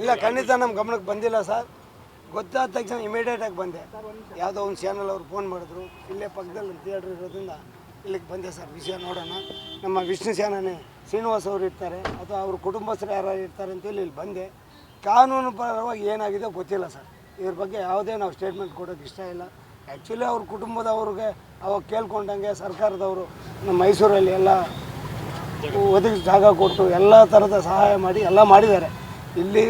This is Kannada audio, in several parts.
ಇಲ್ಲ, ಖಂಡಿತ ನಮ್ಮ ಗಮನಕ್ಕೆ ಬಂದಿಲ್ಲ ಸರ್. ಗೊತ್ತಾದ ತಕ್ಷಣ ಇಮಿಡಿಯೇಟಾಗಿ ಬಂದೆ. ಯಾವುದೋ ಒಂದು ಚಾನಲ್ ಅವ್ರು ಫೋನ್ ಮಾಡಿದ್ರು, ಇಲ್ಲೇ ಪಕ್ಕದಲ್ಲಿ ಥಿಯೇಟ್ರ್ ಇರೋದ್ರಿಂದ ಇಲ್ಲಿಗೆ ಬಂದೆ ಸರ್. ವಿಷಯ ನೋಡೋಣ, ನಮ್ಮ ವಿಷ್ಣು ಚಾನನೇ ಶ್ರೀನಿವಾಸ್ ಅವರು ಇರ್ತಾರೆ ಅಥವಾ ಅವ್ರ ಕುಟುಂಬಸ್ಥರು ಯಾರು ಇರ್ತಾರೆ ಅಂತೇಳಿ ಇಲ್ಲಿ ಬಂದೆ. ಕಾನೂನು ಪರವಾಗಿ ಏನಾಗಿದೆ ಗೊತ್ತಿಲ್ಲ ಸರ್. ಇದ್ರ ಬಗ್ಗೆ ಯಾವುದೇ ನಾವು ಸ್ಟೇಟ್ಮೆಂಟ್ ಕೊಡೋಕ್ಕೆ ಇಷ್ಟ ಇಲ್ಲ. ಆ್ಯಕ್ಚುಲಿ ಅವ್ರ ಕುಟುಂಬದವ್ರಿಗೆ ಅವಾಗ ಕೇಳ್ಕೊಂಡಂಗೆ ಸರ್ಕಾರದವರು ನಮ್ಮ ಮೈಸೂರಲ್ಲಿ ಎಲ್ಲ ಒದಗಿ ಜಾಗ ಕೊಟ್ಟು ಎಲ್ಲ ಥರದ ಸಹಾಯ ಮಾಡಿ ಎಲ್ಲ ಮಾಡಿದ್ದಾರೆ. ಇಲ್ಲಿ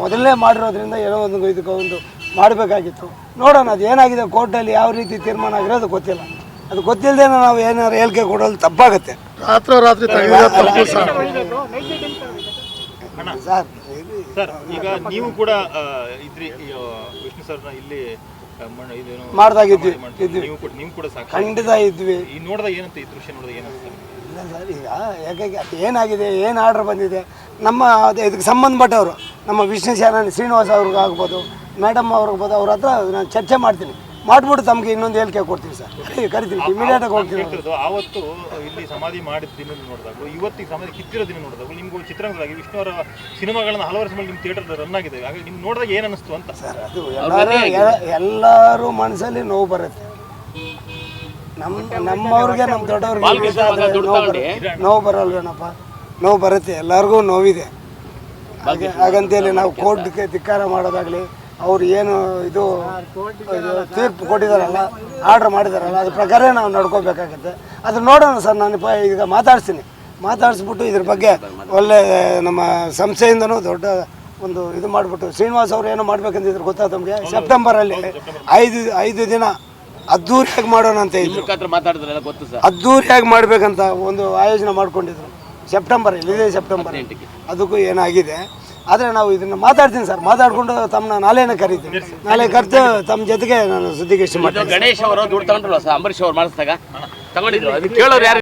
ಮೊದಲನೇ ಮಾಡಿರೋದ್ರಿಂದ ಏನೋ ಒಂದು ಇದಕ್ಕೊಂದು ಮಾಡಬೇಕಾಗಿತ್ತು. ನೋಡೋಣ ಅದು ಏನಾಗಿದೆ, ಕೋರ್ಟಲ್ಲಿ ಯಾವ ರೀತಿ ತೀರ್ಮಾನ ಆಗಿರೋದು ಗೊತ್ತಿಲ್ಲ. ಅದು ಗೊತ್ತಿಲ್ಲದೆ ನಾವು ಏನಾದ್ರು ಹೇಳಿಕೆ ಕೊಡೋದು ತಪ್ಪಾಗುತ್ತೆ ರಾತ್ರಿ ಸರ್. ಸರ್, ಈಗ ನೀವು ಕೂಡ ಇದ್ರಿ ವಿಷ್ಣು ಸರ್ನ ಇಲ್ಲಿ ಮಾಡ್ದಾಗಿದ್ವಿ, ನೀವು ಕೂಡ ಖಂಡಿತ ಇದ್ವಿ. ನೋಡಿದಾಗ ಏನಂತ ಈ ದೃಶ್ಯ ನೋಡಿದಾಗ ಏನಂತ? ಇಲ್ಲ ಸರ್, ಈಗ ಯಾಕೆ ಏನಾಗಿದೆ, ಏನು ಆರ್ಡರ್ ಬಂದಿದೆ, ನಮ್ಮ ಅದೇ ಇದಕ್ಕೆ ಸಂಬಂಧಪಟ್ಟವರು ನಮ್ಮ ವಿಷ್ಣು ಚಾನಲ್ ಶ್ರೀನಿವಾಸ್ ಅವ್ರಿಗೆ ಆಗ್ಬೋದು, ಮೇಡಮ್ ಅವ್ರಿಗ್ಬೋದು, ಅವ್ರ ಹತ್ರ ನಾನು ಚರ್ಚೆ ಮಾಡ್ತೀನಿ. ಮಾಡಿಬಿಟ್ಟು ತಮಗೆ ಇನ್ನೊಂದು ಹೇಳಿಕೆ ಕೊಡ್ತೀವಿ ಸರ್. ಕರಿತೀವಿ, ಇಮಿಡಿಯೇಟಾಗಿ ಹೋಗ್ತೀವಿ. ಆವತ್ತು ಇಲ್ಲಿ ಸಮಾಧಿ ಮಾಡಿದ ದಿನ ನೋಡಿದಾಗ, ಇವತ್ತಿಗೆ ಸಮಾಧಿ ಕಿತ್ತಿರೋ ದಿನ ನೋಡಿದಾಗ, ನಿಮ್ಗೆ ಚಿತ್ರರಂಗದಾಗಿ ವಿಷ್ಣು ಅವರ ಸಿನಿಮಾಗಳನ್ನ ಹಲವಾರು ವರ್ಷ ನಿಮ್ಮ ಥಿಯೇಟರ್ ರನ್ ಆಗಿದೆ. ಹಾಗಾಗಿ ನಿಮ್ಗೆ ನೋಡಿದಾಗ ಏನು ಅನ್ನಿಸ್ತು ಅಂತ ಸರ್? ಅದು ಎಲ್ಲರೂ ಮನಸ್ಸಲ್ಲಿ ನೋವು ಬರುತ್ತೆ. ನಮ್ಮವ್ರಿಗೆ, ನಮ್ಮ ದೊಡ್ಡವ್ರಿಗೆ ನೋವು ಬರಲ್ವೇನಪ್ಪ? ನೋವು ಬರುತ್ತೆ, ಎಲ್ಲರಿಗೂ ನೋವಿದೆ. ಹಾಗಂತೇಳಿ ನಾವು ಕೋರ್ಟ್ಗೆ ಧಿಕ್ಕಾರ ಮಾಡೋದಾಗಲಿ, ಅವ್ರು ಏನು ಇದು ತೀರ್ಪು ಕೊಟ್ಟಿದ್ದಾರಲ್ಲ, ಆರ್ಡ್ರ್ ಮಾಡಿದಾರಲ್ಲ, ಅದ್ರ ಪ್ರಕಾರ ನಾವು ನಡ್ಕೋಬೇಕಾಗತ್ತೆ. ಅದು ನೋಡೋಣ ಸರ್. ನಾನು ಈಗ ಮಾತಾಡಿಸ್ಬಿಟ್ಟು ಇದ್ರ ಬಗ್ಗೆ ಒಳ್ಳೆ ನಮ್ಮ ಸಂಸ್ಥೆಯಿಂದನೂ ದೊಡ್ಡ ಒಂದು ಇದು ಮಾಡಿಬಿಟ್ಟು ಶ್ರೀನಿವಾಸ್ ಅವ್ರು ಏನೋ ಮಾಡ್ಬೇಕಂತಿದ್ರು ಗೊತ್ತಾ ತಮಗೆ? ಸೆಪ್ಟೆಂಬರಲ್ಲಿ 5 ದಿನ ಅದ್ದೂರಿಯಾಗಿ ಮಾಡೋಣ ಅಂತ ಇದ್ರು. ಅದ್ದೂರಿಯಾಗಿ ಮಾಡ್ಬೇಕಂತ ಒಂದು ಆಯೋಜನೆ ಮಾಡ್ಕೊಂಡಿದ್ರು ಸೆಪ್ಟೆಂಬರಲ್ಲಿ, ಇದೇ ಸೆಪ್ಟೆಂಬರ್. ಅದಕ್ಕೂ ಏನಾಗಿದೆ. ಆದರೆ ನಾವು ಇದನ್ನು ಮಾತಾಡ್ತೀನಿ ಸರ್. ಮಾತಾಡ್ಕೊಂಡು ತಮ್ಮನ್ನ ನಾಳೆನೇ ಕರಿತೀನಿ. ನಾಳೆ ಕರೆದು ತಮ್ಮ ಜೊತೆಗೆ ನಾನು ಸುದ್ದಿಗೋಷ್ಠಿ ಮಾಡ್ತೀನಿ. ಗಣೇಶ್ ಅವರು ದುಡ್ಡು ತಗೊಂಡ್ರಲ್ಲ ಅಂಬರೀಶ್ ಅವ್ರು ಮಾಡಿಸಿದಾಗ ತಗೊಂಡಿದ್ರು, ಅದು ಕೇಳೋರು ಯಾರು?